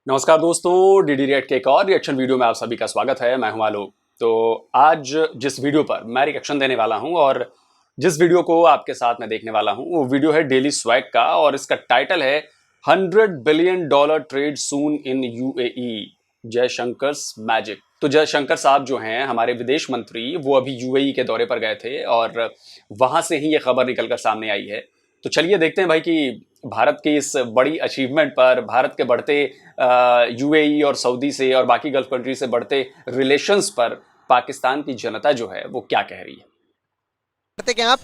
नमस्कार दोस्तों, DD react के एक और रिएक्शन वीडियो में आप सभी का स्वागत है। मैं हूं आलोक। तो आज जिस वीडियो पर मैं रिएक्शन देने वाला हूं और जिस वीडियो को आपके साथ मैं देखने वाला हूं वो वीडियो है डेली स्वैग का और इसका टाइटल है $100 billion trade soon in UAE, Jaishankar's magic. तो जयशंकर साहब जो हैं हमारे विदेश मंत्री, वो अभी यूएई के दौरे पर गए थे और वहां से ही ये खबर निकलकर सामने आई है। तो चलिए देखते हैं भाई कि भारत की इस बड़ी अचीवमेंट पर, भारत के बढ़ते यूएई और सऊदी से और बाकी गल्फ कंट्री से बढ़ते रिलेशंस पर पाकिस्तान की जनता जो है वो क्या कह रही है। करते क्या आप?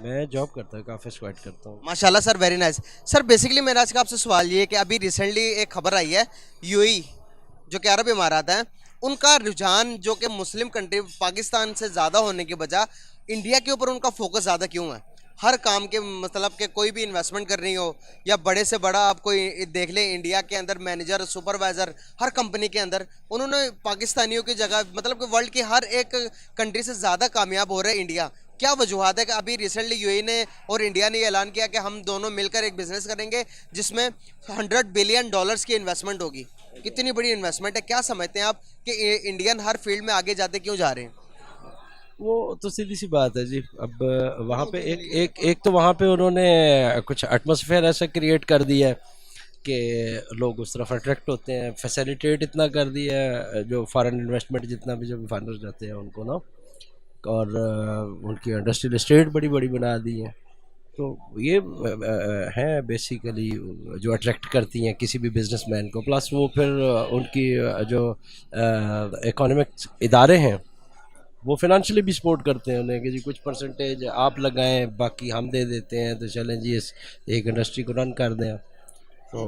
मैं जॉब करता हूँ, काफ़ी स्क्वाट करता हूँ। माशाल्लाह sir, very nice sir. Basically मेरा आज का आपसे सवाल ये है कि अभी रिसेंटली एक खबर आई है, यूएई जो कि अरब इमारात हैं, उनका रुझान जो कि मुस्लिम कंट्री पाकिस्तान से ज़्यादा होने के बजाय इंडिया के ऊपर उनका फोकस ज़्यादा क्यों है? हर काम के मतलब कि कोई भी इन्वेस्टमेंट करनी हो या बड़े से बड़ा आप कोई देख लें, इंडिया के अंदर मैनेजर, सुपरवाइज़र, हर कंपनी के अंदर उन्होंने पाकिस्तानियों की जगह, मतलब कि वर्ल्ड की हर एक कंट्री से ज़्यादा कामयाब हो रहा है इंडिया। क्या वजूहत है कि अभी रिसेंटली यूएई ने और इंडिया ने ये ऐलान किया कि हम दोनों मिलकर एक बिजनेस करेंगे जिसमें $100 बिलियन की इन्वेस्टमेंट होगी? कितनी बड़ी इन्वेस्टमेंट है? क्या समझते हैं आप कि इंडियन हर फील्ड में आगे जाते क्यों जा रहे हैं? वो तो सीधी सी बात है जी। अब वहाँ पे एक तो वहाँ पे उन्होंने कुछ एटमॉस्फेयर ऐसा क्रिएट कर दिया है कि लोग उस तरफ अट्रैक्ट होते हैं, फैसिलिटेट इतना कर दिया है जो फॉरेन इन्वेस्टमेंट जितना भी जो फॉरेनर जाते हैं उनको ना, और उनकी इंडस्ट्रियल एस्टेट बड़ी बड़ी बना दी है। तो ये हैं बेसिकली जो अट्रैक्ट करती हैं किसी भी बिजनेसमैन को। प्लस वो फिर उनकी जो इकोनॉमिक इदारे हैं वो फिनेंशियली भी सपोर्ट करते हैं उन्हें कि जी कुछ परसेंटेज आप लगाएं, बाकी हम दे देते हैं, तो चलें जी इस एक इंडस्ट्री को रन कर दें। तो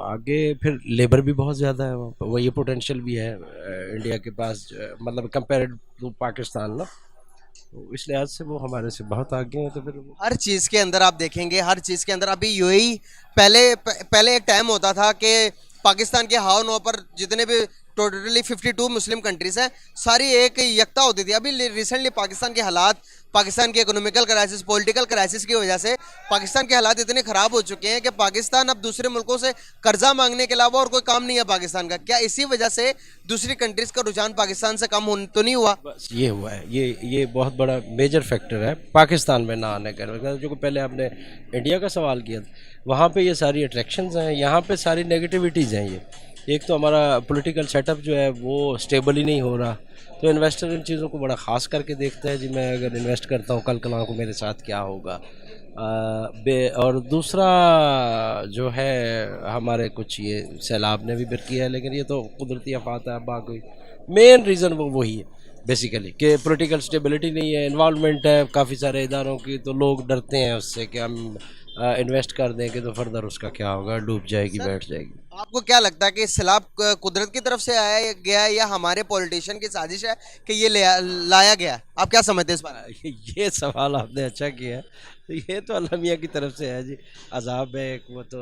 आगे फिर लेबर भी बहुत ज़्यादा है वहाँ पर, वो ये पोटेंशियल भी है इंडिया के पास, मतलब कंपेयर्ड टू पाकिस्तान ना, तो इस लिहाज से वो हमारे से बहुत आगे हैं। तो फिर हर चीज़ के अंदर आप देखेंगे, हर चीज़ के अंदर अभी यूएई पहले एक टाइम होता था कि पाकिस्तान के हाव नो पर जितने भी टोटली 52 मुस्लिम कंट्रीज हैं, सारी एक यकता होती थी। अभी रिसेंटली पाकिस्तान के हालात, पाकिस्तान की इकोनॉमिकल क्राइसिस, पॉलिटिकल क्राइसिस की वजह से पाकिस्तान के हालात इतने ख़राब हो चुके हैं कि पाकिस्तान अब दूसरे मुल्कों से कर्जा मांगने के अलावा और कोई काम नहीं है पाकिस्तान का। क्या इसी वजह से दूसरी कंट्रीज़ का रुझान पाकिस्तान से कम तो नहीं हुआ? बस ये हुआ है, ये बहुत बड़ा मेजर फैक्टर है पाकिस्तान में ना आने का। जो पहले आपने इंडिया का सवाल किया था, वहाँ पे ये सारी अट्रैक्शंस हैं, यहाँ पे सारी नेगेटिविटीज़ हैं। ये एक तो हमारा पॉलिटिकल सेटअप जो है वो स्टेबल ही नहीं हो रहा, तो इन्वेस्टर इन चीज़ों को बड़ा ख़ास करके देखता है जी मैं अगर इन्वेस्ट करता हूँ कल को मेरे साथ क्या होगा। और दूसरा जो है हमारे कुछ ये सैलाब ने भी फिर किया है, लेकिन ये तो कुदरती आफात है। बाकी मेन रीज़न वो वही है बेसिकली कि पॉलिटिकल स्टेबिलिटी नहीं है, इन्वॉल्वमेंट है काफ़ी सारे इदारों की, तो लोग डरते हैं उससे कि हम इन्वेस्ट कर देंगे तो फर्दर उसका क्या होगा, डूब जाएगी, बैठ जाएगी। आपको क्या लगता है कि सैलाब कुदरत की तरफ से आया गया है या हमारे पॉलिटिशियन की साजिश है कि ये लाया गया? आप क्या समझते हैं इस बारे में? ये सवाल आपने अच्छा किया है। तो ये तो अल्लाह मियाँ की तरफ से है जी, अजाब है वो तो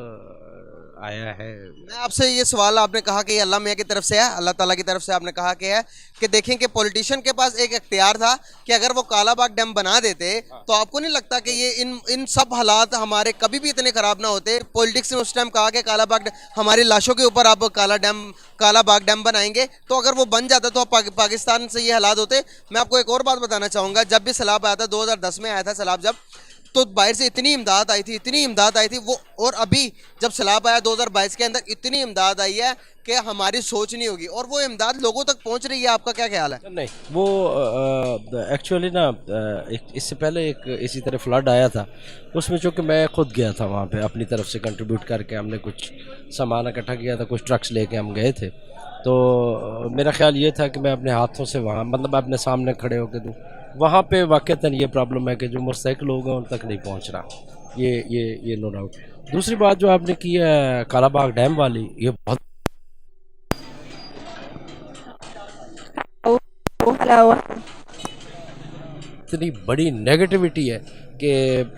आया है। मैं आपसे ये सवाल, आपने कहा कि ये अल्लाह मियाँ की तरफ से है, अल्लाह ताला की तरफ से आपने कहा कि है कि देखें कि पॉलिटिशियन के पास एक इख्तियार था कि अगर वो कालाबाग डैम बना देते तो आपको नहीं लगता कि ये इन सब हालात हमारे कभी भी इतने ख़राब ना होते? पॉलिटिक्स ने उस टाइम कहा कि कालाबाग हमारी लाशों के ऊपर आप कालाबाग डैम बनाएंगे, तो अगर वो बन जाता तो पाकिस्तान से ये हालात होते। मैं आपको एक और बात बताना चाहूँगा, जब भी सैलाब आया था 2010 में आया था सैलाब, जब तो बाहर से इतनी इमदाद आई थी, इतनी इमदाद आई थी वो, और अभी जब सैलाब आया 2022 के अंदर इतनी इमदाद आई है कि हमारी सोच नहीं होगी, और वो इमदाद लोगों तक पहुंच रही है। आपका क्या ख्याल है? नहीं, वो एक्चुअली ना इससे पहले एक इसी तरह फ्लड आया था, उसमें चूँकि मैं खुद गया था वहाँ पे अपनी तरफ से कंट्रीब्यूट करके, हमने कुछ सामान इकट्ठा किया था, कुछ ट्रक्स लेके हम गए थे। तो मेरा ख्याल ये था कि मैं अपने हाथों से वहाँ, मतलब अपने सामने खड़े होकर दूँ। वहाँ पे वाक़तन ये प्रॉब्लम है कि जो मुस्तहिक लोग हैं उन तक नहीं पहुँच रहा। ये नो डाउट। दूसरी बात जो आपने की है कालाबाग डैम वाली, ये बहुत इतनी बड़ी नेगेटिविटी है कि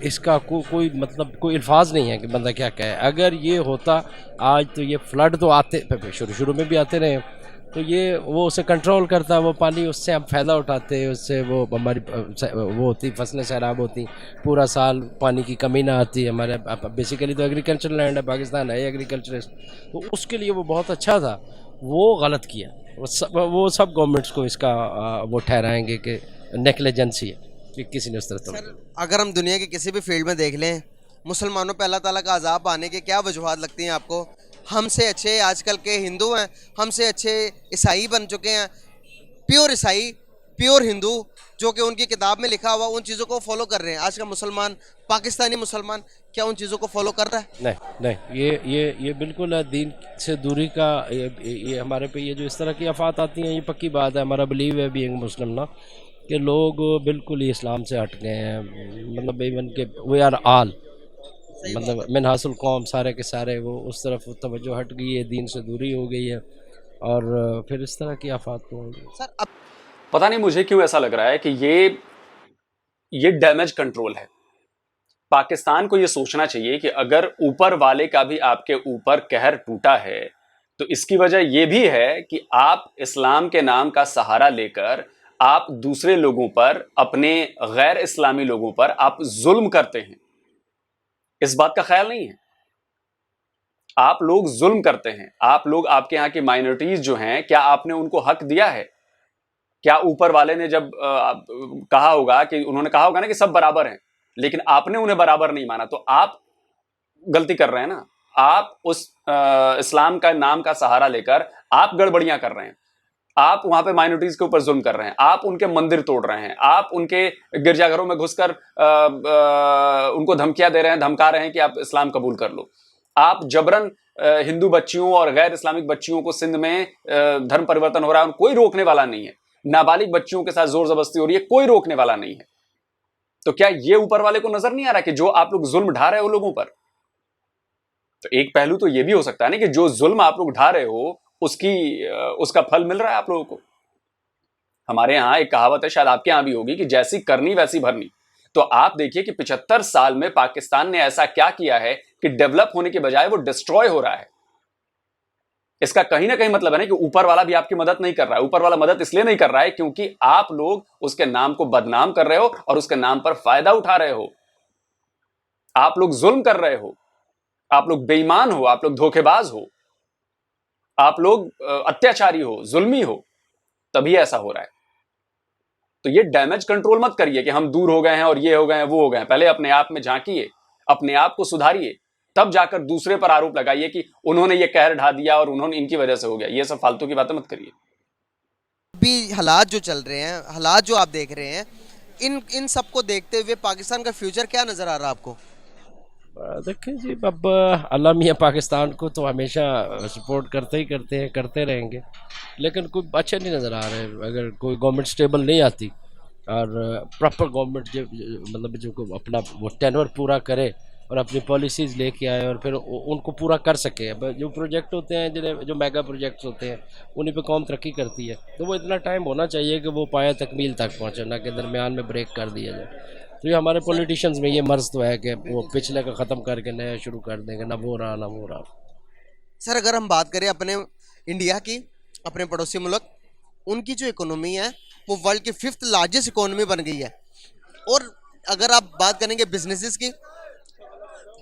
इसका कोई मतलब कोई अल्फाज नहीं है कि बंदा क्या कहे। अगर ये होता आज तो ये फ्लड तो आते शुरू में भी आते रहे, तो ये वो उसे कंट्रोल करता है, वो पानी, उससे हम फ़ायदा उठाते हैं, उससे वो हमारी वो होती, फसलें सैराब होती, पूरा साल पानी की कमी ना आती है हमारे। बेसिकली तो एग्रीकल्चर लैंड है, पाकिस्तान है एग्रीकल्चरिस्ट, तो उसके लिए वो बहुत अच्छा था। वो गलत किया, वो सब गवर्नमेंट्स को इसका वो ठहराएंगे कि नेग्लिजेंसी है कि किसी ने उस तरह सर अगर हम दुनिया के किसी भी फील्ड में देख लें, मुसलमानों पे अल्लाह ताला का अजाब आने के क्या वजूहत लगती हैं आपको? हमसे अच्छे आजकल के हिंदू हैं, हमसे अच्छे ईसाई बन चुके हैं, प्योर ईसाई, प्योर हिंदू, जो कि उनकी किताब में लिखा हुआ उन चीज़ों को फॉलो कर रहे हैं। आज का मुसलमान, पाकिस्तानी मुसलमान, क्या उन चीज़ों को फॉलो कर रहा है? नहीं नहीं, ये बिल्कुल है, दीन से दूरी का। ये हमारे पे ये जो इस तरह की आफात आती हैं, ये पक्की बात है। हमारा बिलीव है बीइंग मुस्लिम ना, कि लोग बिल्कुल ही इस्लाम से हट गए हैं। मतलब इवन के वी आर ऑल, मतलब मिनहासुल कौम, सारे के सारे वो उस तरफ तवज्जो हट गई है, दीन से दूरी हो गई है, और फिर इस तरह की आफात तो होंगी। सर अब पता नहीं मुझे क्यों ऐसा लग रहा है कि ये डैमेज कंट्रोल है। पाकिस्तान को ये सोचना चाहिए कि अगर ऊपर वाले का भी आपके ऊपर कहर टूटा है, तो इसकी वजह यह भी है कि आप इस्लाम के नाम का सहारा लेकर आप दूसरे लोगों पर, अपने गैर इस्लामी लोगों पर आप जुल्म करते हैं। इस बात का ख्याल नहीं है। आप लोग जुल्म करते हैं। आप लोग, आपके यहां की माइनॉरिटीज जो हैं, क्या आपने उनको हक दिया है? क्या ऊपर वाले ने जब कहा होगा कि उन्होंने कहा होगा ना कि सब बराबर हैं, लेकिन आपने उन्हें बराबर नहीं माना, तो आप गलती कर रहे हैं ना। आप उस इस्लाम का नाम का सहारा लेकर आप गड़बड़ियां कर रहे हैं। आप वहां पे माइनॉरिटीज के ऊपर जुल्म कर रहे हैं, आप उनके मंदिर तोड़ रहे हैं, आप उनके गिरजाघरों में घुसकर उनको धमकियां दे रहे हैं, धमका रहे हैं कि आप इस्लाम कबूल कर लो। आप जबरन हिंदू बच्चियों और गैर इस्लामिक बच्चियों को सिंध में धर्म परिवर्तन हो रहा है, कोई रोकने वाला नहीं है। नाबालिग बच्चियों के साथ जोर जबरदस्ती हो रही है, कोई रोकने वाला नहीं है। तो क्या ये ऊपर वाले को नजर नहीं आ रहा कि जो आप लोग जुल्म ढा रहे हो लोगों पर? तो एक पहलू तो ये भी हो सकता है ना कि जो जुल्म आप लोग ढा रहे हो उसका फल मिल रहा है आप लोगों को। हमारे यहां एक कहावत है, शायद आपके यहां भी होगी, कि जैसी करनी वैसी भरनी। तो आप देखिए कि 75 साल में पाकिस्तान ने ऐसा क्या किया है कि डेवलप होने के बजाय वो डिस्ट्रॉय हो रहा है। इसका कहीं ना कहीं मतलब है ना कि ऊपर वाला भी आपकी मदद नहीं कर रहा है। ऊपर वाला मदद इसलिए नहीं कर रहा है क्योंकि आप लोग उसके नाम को बदनाम कर रहे हो और उसके नाम पर फायदा उठा रहे हो। आप लोग जुल्म कर रहे हो, आप लोग बेईमान हो, आप लोग धोखेबाज हो, आप लोग अत्याचारी हो, जुल्मी हो, तभी ऐसा हो रहा है। तो ये डैमेज कंट्रोल मत करिए कि हम दूर हो गए हैं और ये हो गए हैं, वो हो गए हैं। पहले अपने आप में झांकिए, अपने आप को सुधारिए, तब जाकर दूसरे पर आरोप लगाइए कि उन्होंने ये कहर ढा दिया और उन्होंने, इनकी वजह से हो गया। ये सब फालतू की बातें मत करिए। भी हालात जो चल रहे हैं, हालात जो आप देख रहे हैं, इन सबको देखते हुए पाकिस्तान का फ्यूचर क्या नजर आ रहा है आपको? देखिए जी, अब अल्लाह मियाँ पाकिस्तान को तो हमेशा सपोर्ट करते ही करते हैं, करते रहेंगे, लेकिन कोई अच्छे नहीं नज़र आ रहे। अगर कोई गवर्नमेंट स्टेबल नहीं आती और प्रॉपर गवर्नमेंट जो मतलब जो अपना वो टेनवर पूरा करे और अपनी पॉलिसीज़ लेके आए और फिर उनको पूरा कर सके। अब जो प्रोजेक्ट होते हैं, जिन्हें जो मेगा प्रोजेक्ट्स होते हैं, उन्हीं पे कौम तरक्की करती है, तो वो इतना टाइम होना चाहिए कि वो पाया तकमील तक पहुँचे, ना कि दरमियान में ब्रेक कर दिया जाए। तो ये हमारे पॉलिटिशियंस में ये मर्ज तो है कि वो पिछले का ख़त्म करके नया शुरू कर देंगे, ना वो रहा ना वो रहा। सर अगर हम बात करें अपने इंडिया की, अपने पड़ोसी मुल्क, उनकी जो इकोनॉमी है वो वर्ल्ड की 5th लार्जेस्ट इकोनॉमी बन गई है। और अगर आप बात करेंगे बिजनेसेस की,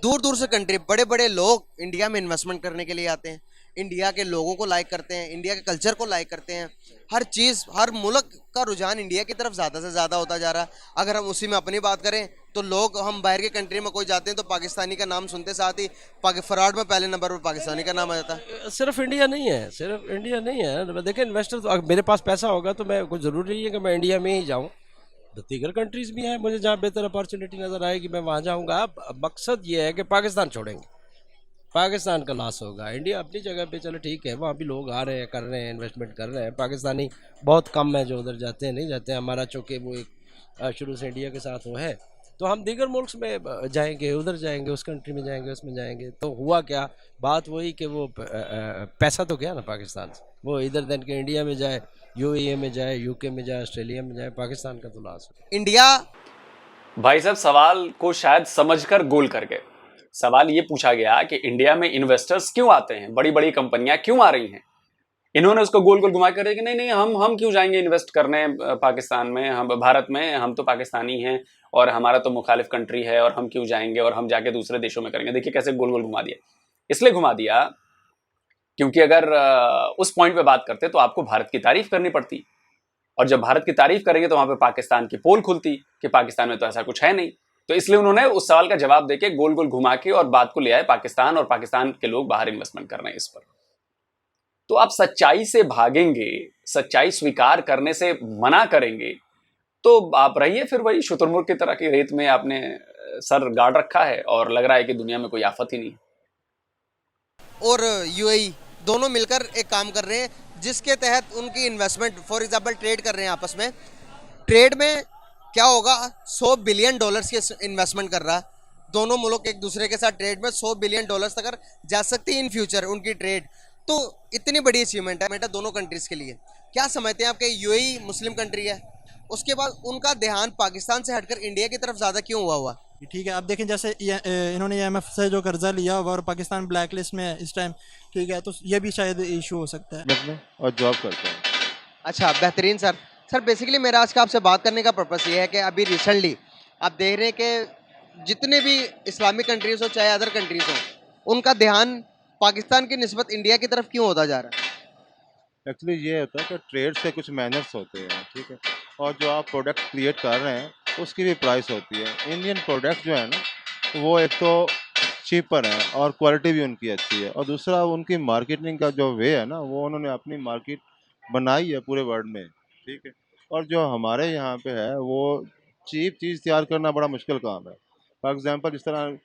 दूर दूर से कंट्री, बड़े बड़े लोग इंडिया में इन्वेस्टमेंट करने के लिए आते हैं, इंडिया के लोगों को लाइक करते हैं, इंडिया के कल्चर को लाइक करते हैं। हर चीज़, हर मुल्क का रुझान इंडिया की तरफ ज़्यादा से ज़्यादा होता जा रहा है। अगर हम उसी में अपनी बात करें तो लोग, हम बाहर के कंट्री में कोई जाते हैं तो पाकिस्तानी का नाम सुनते साथ ही फ्रॉड में पहले नंबर पर पाकिस्तानी का नाम आ जाता है। सिर्फ इंडिया नहीं है, सिर्फ इंडिया नहीं है। देखिए, इन्वेस्टर तो, मेरे पास पैसा होगा तो मैं, कोई ज़रूरी नहीं है कि मैं इंडिया में ही जाऊँ, दीगर कंट्रीज़ भी हैं मुझे जहाँ बेहतर अपॉर्चुनिटी नज़र आएगी मैं वहाँ जाऊँगा। अब मकसद ये है कि पाकिस्तान छोड़ेंगे, पाकिस्तान का लॉस होगा। इंडिया अपनी जगह पे चलो ठीक है, वहाँ भी लोग आ रहे हैं, कर रहे हैं, इन्वेस्टमेंट कर रहे हैं। पाकिस्तानी बहुत कम है जो उधर जाते हैं, नहीं जाते हैं। हमारा चूँकि वो एक शुरू से इंडिया के साथ वो है, तो हम दीगर मुल्क में जाएंगे, उधर जाएंगे, उस कंट्री में जाएंगे, उसमें जाएंगे। तो हुआ क्या, बात वही कि वो पैसा तो गया ना पाकिस्तान से, वो इधर देन के इंडिया में जाए, यूएई में जाए, यूके में जाए, ऑस्ट्रेलिया में जाए, पाकिस्तान का तो लॉस है। इंडिया भाई साहब, सवाल को शायद समझकर गोल कर गए। सवाल ये पूछा गया कि इंडिया में इन्वेस्टर्स क्यों आते हैं, बड़ी बड़ी कंपनियां क्यों आ रही हैं। इन्होंने उसको गोल गोल घुमा कर कि नहीं नहीं, हम क्यों जाएंगे इन्वेस्ट करने पाकिस्तान में, हम भारत में, हम तो पाकिस्तानी हैं और हमारा तो मुखालिफ कंट्री है और हम क्यों जाएंगे और हम जाके दूसरे देशों में करेंगे। देखिए कैसे गोल गोल घुमा दिया। इसलिए घुमा दिया क्योंकि अगर उस पॉइंट पे बात करते तो आपको भारत की तारीफ करनी पड़ती, और जब भारत की तारीफ करेंगे तो वहां पे पाकिस्तान की पोल खुलती कि पाकिस्तान में तो ऐसा कुछ है नहीं। तो इसलिए उन्होंने उस सवाल का जवाब देके गोल गोल घुमा के और बात को ले आए पाकिस्तान, और पाकिस्तान के लोग बाहर इन्वेस्टमेंट कर रहे हैं इस पर। तो आप सच्चाई से भागेंगे, सच्चाई स्वीकार करने से मना करेंगे, तो आप रहिए फिर वही शुतुरमुर्ग की तरह की रेत में आपने सर गाड़ रखा है और लग रहा है कि दुनिया में कोई आफत ही नहीं। और यूएई दोनों मिलकर एक काम कर रहे हैं जिसके तहत उनकी इन्वेस्टमेंट, फॉर एग्जांपल ट्रेड कर रहे हैं आपस में। ट्रेड में क्या होगा, $100 बिलियन की इन्वेस्टमेंट कर रहा है। दोनों मुल्क एक दूसरे के साथ ट्रेड में $100 बिलियन तक जा सकती है इन फ्यूचर उनकी ट्रेड। तो इतनी बड़ी अचीवमेंट है दोनों कंट्रीज़ के लिए। क्या समझते हैं आपके, यूएई मुस्लिम कंट्री है, उसके बाद उनका ध्यान पाकिस्तान से हटकर इंडिया की तरफ ज़्यादा क्यों हुआ? ठीक है, आप देखें जैसे इन्होंने IMF से जो कर्जा लिया हुआ और पाकिस्तान ब्लैक लिस्ट में है इस टाइम, ठीक है, तो ये भी शायद इशू हो सकता है। और जॉब करता है। अच्छा, बेहतरीन सर। सर बेसिकली मेरा आज का आपसे बात करने का पर्पस ये है कि अभी रिसेंटली आप देख रहे हैं कि जितने भी इस्लामिक कंट्रीज़ हो चाहे अदर कंट्रीज़ हो, उनका ध्यान पाकिस्तान की निस्बत इंडिया की तरफ क्यों होता जा रहा है? एक्चुअली ये होता है कि ट्रेड से कुछ मैनर्स होते हैं, ठीक है, और जो आप प्रोडक्ट क्रिएट कर रहे हैं उसकी भी प्राइस होती है। इंडियन प्रोडक्ट जो है ना वो एक तो चीपर है और क्वालिटी भी उनकी अच्छी है, और दूसरा उनकी मार्केटिंग का जो वे है ना वो उन्होंने अपनी मार्केट बनाई है पूरे वर्ल्ड में, ठीक है। और जो हमारे यहाँ पे है वो चीप चीज़ तैयार करना बड़ा मुश्किल काम है। फॉर एग्जांपल जिस तरह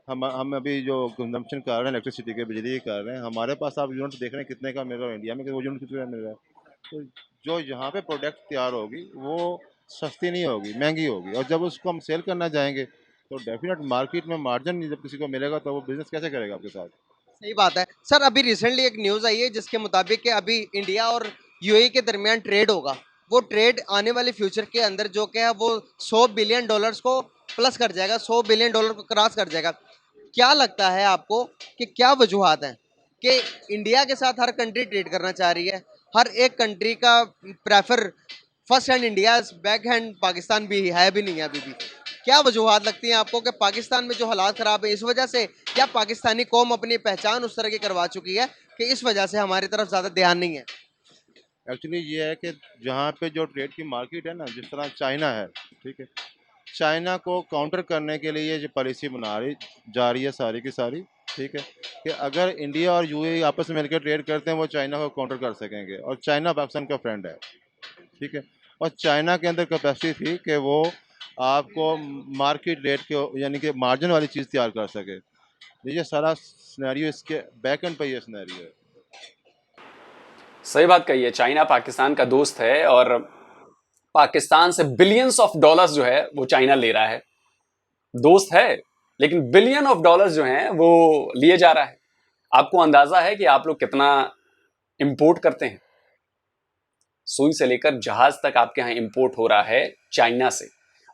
हम अभी जो कंजम्पशन कर रहे हैं इलेक्ट्रिसिटी के, बिजली के कर रहे हैं, हमारे पास आप यूनिट देख रहे हैं कितने का मिल रहा है इंडिया में, कि वो यूनिट कितने का मिल रहा है। तो जो यहाँ पे प्रोडक्ट तैयार होगी वो सस्ती नहीं होगी, महंगी होगी, और जब उसको हम सेल करना जाएंगे तो डेफिनेट मार्केट में मार्जिन जब किसी को मिलेगा तो वो बिजनेस कैसे करेगा आपके साथ। सही बात है सर। अभी रिसेंटली एक न्यूज़ आई है जिसके मुताबिक कि अभी इंडिया और यूएई के दरमियान ट्रेड होगा। वो ट्रेड आने वाले फ्यूचर के अंदर जो कि है वो $100 बिलियन को प्लस कर जाएगा, $100 बिलियन को क्रॉस कर जाएगा। क्या लगता है आपको कि क्या वजूहात हैं कि इंडिया के साथ हर कंट्री ट्रेड करना चाह रही है, हर एक कंट्री का prefer first hand India, back hand Pakistan भी है भी नहीं है अभी भी? क्या वजूहात लगती हैं आपको कि पाकिस्तान में जो हालात ख़राब है इस वजह से, या पाकिस्तानी कौम अपनी पहचान उस तरह की करवा चुकी है कि इस वजह से हमारी तरफ ज़्यादा ध्यान नहीं है? एक्चुअली ये है कि जहाँ पे जो ट्रेड की मार्केट है ना, जिस तरह चाइना है, ठीक है, चाइना को काउंटर करने के लिए ये जो पॉलिसी बना रही जा रही है सारी की सारी, ठीक है, कि अगर इंडिया और यूएई आपस में मिलकर ट्रेड करते हैं वो चाइना को काउंटर कर सकेंगे, और चाइना पाकिस्तान का फ्रेंड है, ठीक है। और चाइना के अंदर कैपेसिटी थी कि वो आपको मार्केट रेट के यानी कि मार्जिन वाली चीज़ तैयार कर सके। ये सारा सिनेरियो इसके बैक एंड पे ये सिनेरियो है। सही बात कही है, चाइना पाकिस्तान का दोस्त है और पाकिस्तान से बिलियंस ऑफ डॉलर्स जो है वो चाइना ले रहा है। दोस्त है लेकिन बिलियन ऑफ डॉलर्स जो हैं वो लिए जा रहा है। आपको अंदाजा है कि आप लोग कितना इंपोर्ट करते हैं? सुई से लेकर जहाज तक आपके यहां इंपोर्ट हो रहा है चाइना से,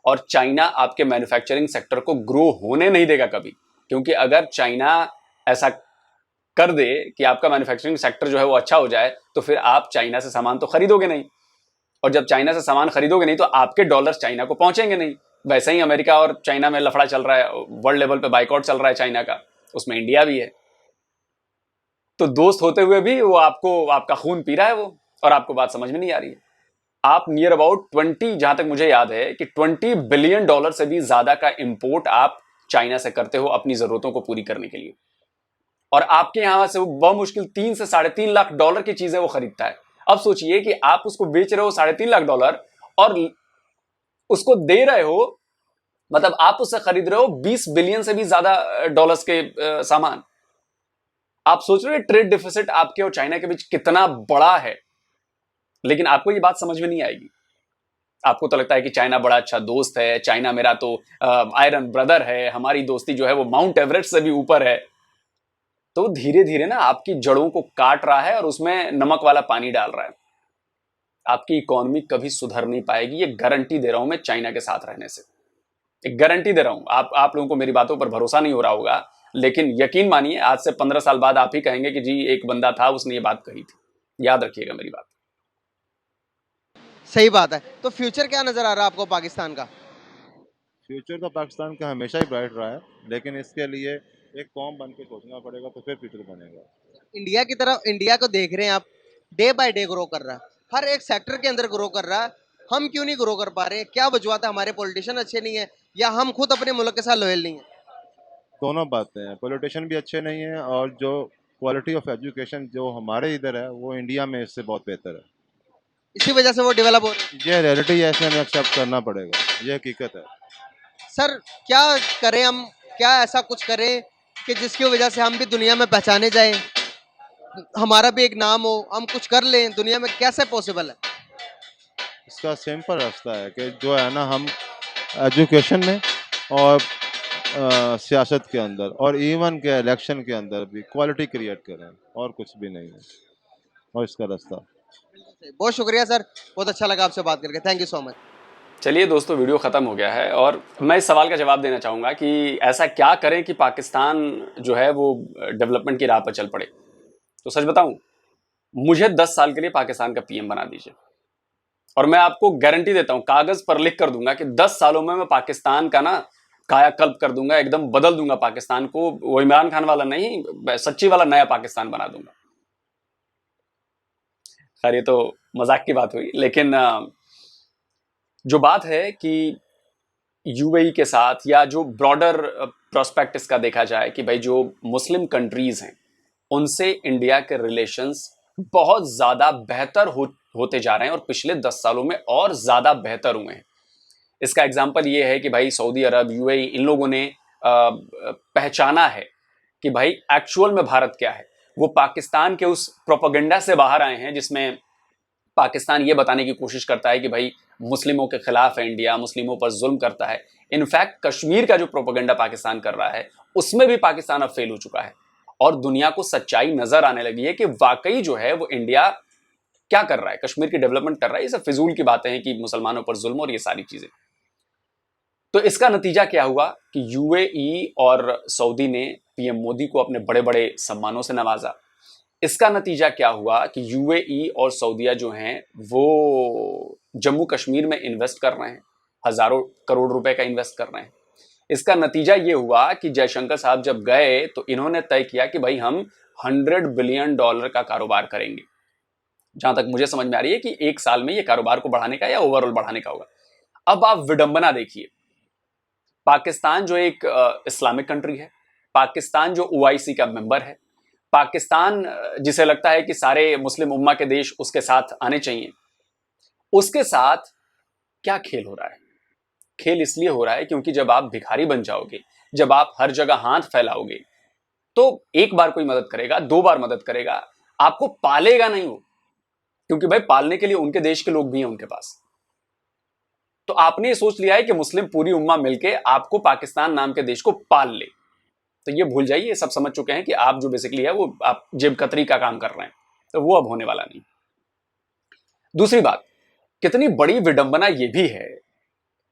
और चाइना आपके मैन्युफैक्चरिंग सेक्टर को ग्रो होने नहीं देगा कभी, क्योंकि अगर चाइना ऐसा कर दे कि आपका मैन्युफैक्चरिंग सेक्टर जो है वो अच्छा हो जाए तो फिर आप चाइना से सामान तो खरीदोगे नहीं, और जब चाइना से सामान खरीदोगे नहीं तो आपके डॉलर्स चाइना को पहुंचेंगे नहीं। वैसे ही अमेरिका और चाइना में लफड़ा चल रहा है, वर्ल्ड लेवल पे बाइकआउट चल रहा है चाइना का, उसमें इंडिया भी है। तो दोस्त होते हुए भी वो आपका खून पी रहा है वो, और आपको बात समझ में नहीं आ रही है। आप नियर अबाउट 20, जहां तक मुझे याद है कि $20 बिलियन से भी ज्यादा का इंपोर्ट आप चाइना से करते हो अपनी जरूरतों को पूरी करने के लिए, और आपके यहां से वो बमुश्किल 3 से $3.5 लाख की चीजें वो खरीदता है। अब सोचिए कि आप उसको बेच रहे हो $3.5 लाख और उसको दे रहे हो, मतलब आप उससे खरीद रहे हो 20 बिलियन से भी ज्यादा डॉलर्स के सामान। आप सोच रहे हो ट्रेड डिफिसिट आपके और चाइना के बीच कितना बड़ा है, लेकिन आपको ये बात समझ में नहीं आएगी। आपको तो लगता है कि चाइना बड़ा अच्छा दोस्त है, चाइना मेरा तो आयरन ब्रदर है, हमारी दोस्ती जो है वो माउंट एवरेस्ट से भी ऊपर है। तो धीरे धीरे ना आपकी जड़ों को काट रहा है और उसमें नमक वाला पानी डाल रहा है। आपकी इकोनॉमी कभी सुधर नहीं पाएगी, ये गारंटी दे रहा हूं मैं चाइना के साथ रहने से, एक गारंटी दे रहा हूं। आप लोगों को मेरी बातों पर भरोसा नहीं हो रहा होगा, लेकिन यकीन मानिए आज से 15 साल बाद आप ही कहेंगे कि जी एक बंदा था उसने ये बात कही थी। याद रखिएगा मेरी बात। सही बात है। तो फ्यूचर क्या नजर आ रहा है आपको पाकिस्तान का? फ्यूचर तो पाकिस्तान का हमेशा ही ब्राइट रहा है, लेकिन इसके लिए एक कौम बन के सोचना पड़ेगा, तो फिर फ्यूचर बनेगा। इंडिया की तरफ, इंडिया को देख रहे हैं आप, डे बाय डे ग्रो कर रहा है, हर एक सेक्टर के अंदर ग्रो कर रहा है। हम क्यों नहीं ग्रो कर पा रहे हैं? क्या वजूहत है? हमारे पॉलिटिशियन अच्छे नहीं है या हम खुद अपने मुल्क के साथ लॉयल नहीं है? दोनों बातें हैं, पॉलिटिशियन भी अच्छे नहीं हैं, और जो क्वालिटी ऑफ एजुकेशन जो हमारे इधर है वो इंडिया में इससे बहुत बेहतर है। इसी वजह से वो डेवलप हो रहे हैं। ये रियलिटी है, इसे हमें एक्सेप्ट करना पड़ेगा, ये हकीकत है। सर क्या करें हम? क्या ऐसा कुछ करें कि जिसकी वजह से हम भी दुनिया में पहचाने जाएं, हमारा भी एक नाम हो, हम कुछ कर लें दुनिया में? कैसे पॉसिबल है? इसका सिंपल रास्ता है कि जो है ना, हम एजुकेशन में और सियासत के अंदर और इवन के इलेक्शन के अंदर भी क्वालिटी क्रिएट करें, और कुछ भी नहीं है, और इसका रास्ता। बहुत शुक्रिया सर, बहुत अच्छा लगा आपसे बात करके, थैंक यू सो मच। चलिए दोस्तों, वीडियो ख़त्म हो गया है और मैं इस सवाल का जवाब देना चाहूँगा कि ऐसा क्या करें कि पाकिस्तान जो है वो डेवलपमेंट की राह पर चल पड़े। तो सच बताऊं, मुझे 10 साल के लिए पाकिस्तान का पीएम बना दीजिए और मैं आपको गारंटी देता हूं, कागज पर लिख कर दूंगा कि 10 सालों में मैं पाकिस्तान का ना कायाकल्प कर दूंगा, एकदम बदल दूंगा पाकिस्तान को। वो इमरान खान वाला नहीं, सच्ची वाला नया पाकिस्तान बना दूंगा। खैर ये तो मजाक की बात हुई, लेकिन जो बात है कि यूएई के साथ या जो ब्रॉडर प्रोस्पेक्ट इसका देखा जाए कि भाई जो मुस्लिम कंट्रीज हैं उनसे इंडिया के रिलेशंस बहुत ज्यादा बेहतर होते जा रहे हैं और पिछले 10 सालों में और ज्यादा बेहतर हुए हैं। इसका एग्जांपल ये है कि भाई सऊदी अरब, यूएई, इन लोगों ने पहचाना है कि भाई एक्चुअल में भारत क्या है। वो पाकिस्तान के उस प्रोपेगेंडा से बाहर आए हैं जिसमें पाकिस्तान ये बताने की कोशिश करता है कि भाई मुस्लिमों के खिलाफ है इंडिया, मुस्लिमों पर जुल्म करता है। इनफैक्ट कश्मीर का जो प्रोपेगेंडा पाकिस्तान कर रहा है उसमें भी पाकिस्तान अब फेल हो चुका है और दुनिया को सच्चाई नजर आने लगी है कि वाकई जो है वो इंडिया क्या कर रहा है, कश्मीर की डेवलपमेंट कर रहा है। ये सब फिजूल की बातें हैं कि मुसलमानों पर जुल्म और ये सारी चीजें। तो इसका नतीजा क्या हुआ कि यूएई और सऊदी ने पीएम मोदी को अपने बड़े बड़े सम्मानों से नवाजा। इसका नतीजा क्या हुआ कि यूएई और सऊदीया जो हैं वो जम्मू कश्मीर में इन्वेस्ट कर रहे हैं, हजारों करोड़ रुपए का इन्वेस्ट कर रहे हैं। इसका नतीजा ये हुआ कि जयशंकर साहब जब गए तो इन्होंने तय किया कि भाई हम $100 बिलियन का कारोबार करेंगे। जहां तक मुझे समझ में आ रही है कि एक साल में ये कारोबार को बढ़ाने का या ओवरऑल बढ़ाने का होगा। अब आप विडंबना देखिए, पाकिस्तान जो एक इस्लामिक कंट्री है, पाकिस्तान जो ओआईसी का मेंबर है, पाकिस्तान जिसे लगता है कि सारे मुस्लिम उम्मा के देश उसके साथ आने चाहिए, उसके साथ क्या खेल हो रहा है? खेल इसलिए हो रहा है क्योंकि जब आप भिखारी बन जाओगे, जब आप हर जगह हाथ फैलाओगे, तो एक बार कोई मदद करेगा, 2 बार मदद करेगा, आपको पालेगा नहीं वो, क्योंकि भाई पालने के लिए उनके देश के लोग भी हैं उनके पास। तो आपने ये सोच लिया है कि मुस्लिम पूरी उम्मा मिलके आपको पाकिस्तान नाम के देश को पाल ले। तो ये भूल जाइए, सब समझ चुके हैं कि आप जो बेसिकली है वो आप जेब कतरी का काम कर रहे हैं, तो वो अब होने वाला नहीं। दूसरी बात, कितनी बड़ी विडंबना ये भी है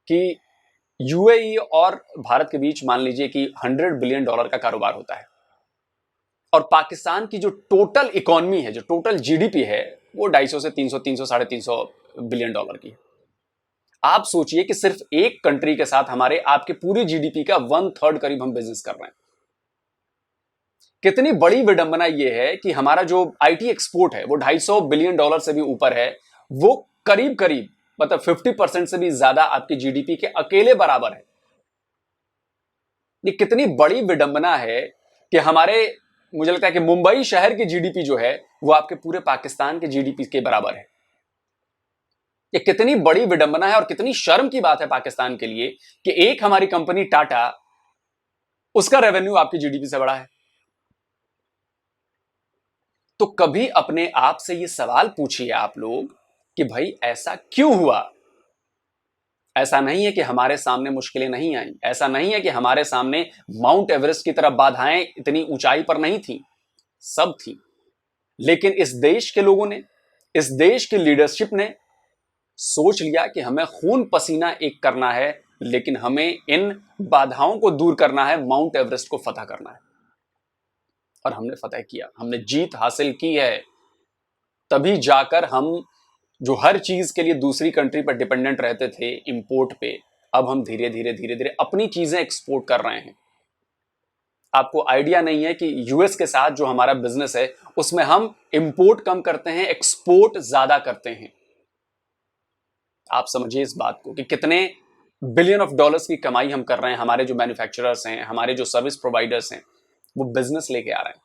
कि यूएई और भारत के बीच मान लीजिए कि $100 बिलियन का कारोबार होता है और पाकिस्तान की जो टोटल इकोनॉमी है, जो टोटल जीडीपी है, वो 250 से 300, 300 बिलियन डॉलर की है। आप सोचिए कि सिर्फ एक कंट्री के साथ हमारे आपके पूरी जीडीपी का 1/3 करीब हम बिजनेस कर रहे हैं। कितनी बड़ी विडंबना यह है कि हमारा जो आईटी एक्सपोर्ट है वो $250 बिलियन से भी ऊपर है, वो करीब करीब मतलब 50% से भी ज्यादा आपकी जीडीपी के अकेले बराबर है। ये कितनी बड़ी विडंबना है कि हमारे, मुझे लगता है कि मुंबई शहर की जीडीपी जो है वो आपके पूरे पाकिस्तान के जीडीपी के बराबर है। ये कितनी बड़ी विडंबना है और कितनी शर्म की बात है पाकिस्तान के लिए कि एक हमारी कंपनी टाटा, उसका रेवेन्यू आपकी जीडीपी से बड़ा है। तो कभी अपने आप से ये सवाल पूछिए आप लोग कि भाई ऐसा क्यों हुआ? ऐसा नहीं है कि हमारे सामने मुश्किलें नहीं आई, ऐसा नहीं है कि हमारे सामने माउंट एवरेस्ट की तरह बाधाएं इतनी ऊंचाई पर नहीं थी, सब थी। लेकिन इस देश के लोगों ने, इस देश की लीडरशिप ने सोच लिया कि हमें खून पसीना एक करना है, लेकिन हमें इन बाधाओं को दूर करना है, माउंट एवरेस्ट को फतह करना है। और हमने फतह किया, हमने जीत हासिल की है। तभी जाकर हम जो हर चीज के लिए दूसरी कंट्री पर डिपेंडेंट रहते थे इंपोर्ट पे, अब हम धीरे धीरे अपनी चीजें एक्सपोर्ट कर रहे हैं। आपको आइडिया नहीं है कि यूएस के साथ जो हमारा बिजनेस है उसमें हम इंपोर्ट कम करते हैं, एक्सपोर्ट ज्यादा करते हैं। आप समझिए इस बात को कि कितने बिलियन ऑफ डॉलर्स की कमाई हम कर रहे हैं। हमारे जो मैन्युफैक्चरर्स हैं, हमारे जो सर्विस प्रोवाइडर्स हैं, वो बिजनेस लेके आ रहे हैं।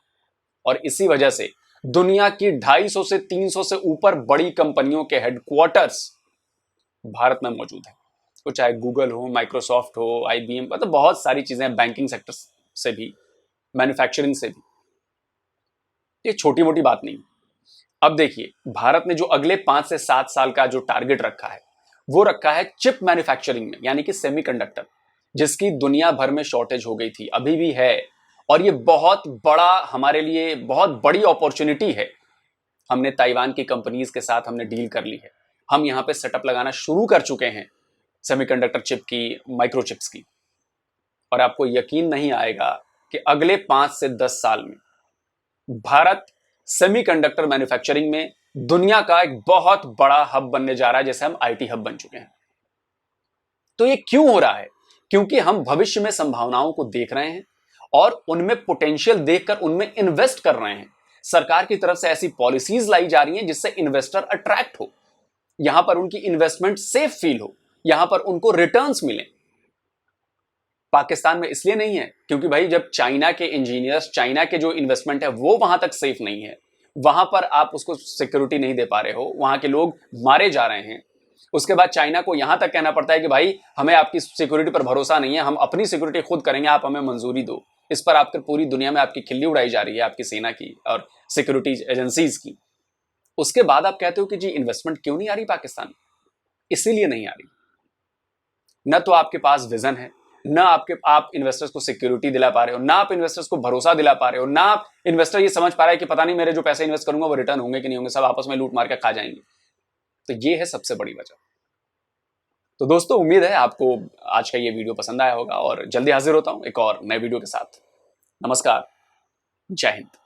और इसी वजह से दुनिया की 250 से 300 से ऊपर बड़ी कंपनियों के हेडक्वार्टर्स भारत में मौजूद है। तो चाहे गूगल हो, माइक्रोसॉफ्ट हो, आईबीएम, मतलब बहुत सारी चीजें, बैंकिंग सेक्टर से भी, मैन्युफैक्चरिंग से भी। ये छोटी मोटी बात नहीं। अब देखिए, भारत ने जो अगले 5 से 7 साल का जो टारगेट रखा है वो रखा है चिप मैन्युफैक्चरिंग में, यानी कि सेमीकंडक्टर, जिसकी दुनिया भर में शॉर्टेज हो गई थी, अभी भी है। और ये बहुत बड़ा, हमारे लिए बहुत बड़ी अपॉर्चुनिटी है। हमने ताइवान की कंपनीज के साथ हमने डील कर ली है। हम यहां पे सेटअप लगाना शुरू कर चुके हैं सेमीकंडक्टर चिप की, माइक्रोचिप्स की। और आपको यकीन नहीं आएगा कि अगले 5 से 10 साल में भारत सेमीकंडक्टर मैन्युफैक्चरिंग में दुनिया का एक बहुत बड़ा हब बनने जा रहा है, जैसे हम आईटी हब बन चुके हैं। तो ये क्यों हो रहा है? क्योंकि हम भविष्य में संभावनाओं को देख रहे हैं और उनमें पोटेंशियल देखकर उनमें इन्वेस्ट कर रहे हैं। सरकार की तरफ से ऐसी पॉलिसीज लाई जा रही हैं जिससे इन्वेस्टर अट्रैक्ट हो, यहां पर उनकी इन्वेस्टमेंट सेफ फील हो, यहां पर उनको रिटर्न्स मिलें। पाकिस्तान में इसलिए नहीं है क्योंकि भाई जब चाइना के इंजीनियर्स, चाइना के जो इन्वेस्टमेंट है वो वहां तक सेफ नहीं है, वहां पर आप उसको सिक्योरिटी नहीं दे पा रहे हो, वहां के लोग मारे जा रहे हैं। उसके बाद चाइना को यहां तक कहना पड़ता है कि भाई हमें आपकी सिक्योरिटी पर भरोसा नहीं है, हम अपनी सिक्योरिटी खुद करेंगे, आप हमें मंजूरी दो। इस पर आपकी पूरी दुनिया में आपकी खिल्ली उड़ाई जा रही है, आपकी सेना की और सिक्योरिटी एजेंसीज की। उसके बाद आप कहते हो कि जी इन्वेस्टमेंट क्यों नहीं आ रही पाकिस्तान में? इसीलिए नहीं आ रही, न तो आपके पास विजन है, ना आप इन्वेस्टर्स को सिक्योरिटी दिला पा रहे हो, ना आप इन्वेस्टर्स को भरोसा दिला पा रहे हो, ना आप इन्वेस्टर ये समझ पा रहे हैं कि पता नहीं मेरे जो पैसे इन्वेस्ट करूंगा वो रिटर्न होंगे कि नहीं होंगे, सब आपस में लूट मार के खा जाएंगे। तो ये है सबसे बड़ी वजह। तो दोस्तों, उम्मीद है आपको आज का ये वीडियो पसंद आया होगा और जल्दी हाजिर होता हूं एक और नए वीडियो के साथ। नमस्कार, जय हिंद।